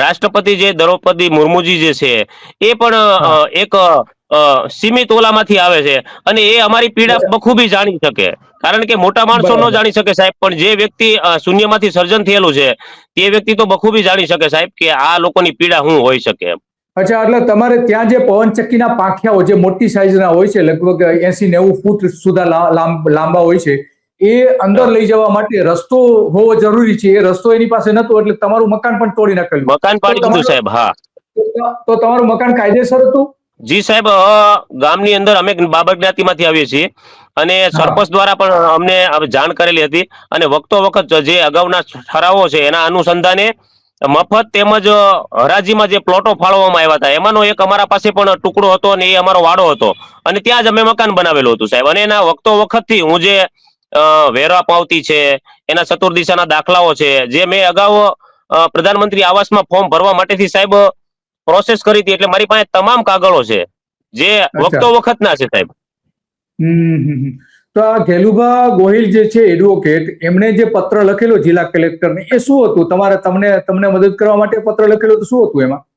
રાષ્ટ્રપતિ જે દ્રૌપદી મુર્મુજી જે છે એ પણ એક સીમિત ઓલામાંથી આવે છે, અને એ અમારી પીડા બખૂબી જાણી શકે. કારણ કે મોટા માણસો ન બરાબર. જાણી શકે સાહેબ, પણ જે વ્યક્તિ શૂન્યમાંથી સર્જન થયેલું છે તે વ્યક્તિ તો બખૂબી જાણી શકે સાહેબ કે આ લોકોની પીડા શું હોઈ શકે એમ. અચ્છા, એટલે તમારે ત્યાં જે પવનચક્કીના પાંખિયાઓ જે મોટી સાઈઝના હોય છે, લગભગ 80-90 ફૂટ સુધી લાંબા હોય છે, એ અંદર લઈ જવા માટે રસ્તો હોવો જરૂરી છે. એ રસ્તો એની પાસે નતો, એટલે તમારું મકાન પણ તોડી નાખેલું. મકાન તો પાડી દીધું તમારું સાહેબ. હા તો તમારું મકાન કાયદેસર હતું? જી સાહેબ, ગામની અંદર અમે બાબર જ્ઞાતિમાંથી આવીએ છીએ, અને હા. સરપંચ દ્વારા પણ અમને જાણ કરેલી હતી, અને વખતો વખત જે અગાઉના ઠરાવો છે એના અનુસંધાને મફત તેમજ હરાજીમાં જે પ્લોટો ફાળવવામાં આવ્યા હતા, એમાંનો એક અમારા પાસે પણ ટુકડો હતો, અને એ અમારો વાડો હતો, અને ત્યાં જ અમે મકાન બનાવેલું હતું સાહેબ. અને એના વખતો વખતથી હું જે વેરા પાવતી છે, એના ચતુર્દિશાના દાખલાઓ છે, જે મેં અગાઉ પ્રધાનમંત્રી આવાસમાં ફોર્મ ભરવા માટેથી સાહેબ પ્રોસેસ કરી હતી, એટલે મારી પાસે તમામ કાગળો છે જે અચ્છા. વખતો વખતના છે સાહેબ. તો આ ગેલુભા ગોહિલ જે છે એડવોકેટ, એમણે જે પત્ર લખેલો જિલ્લા કલેક્ટરને, એ શું હતું? તમને મદદ કરવા માટે પત્ર લખેલો તો શું હતું એમાં?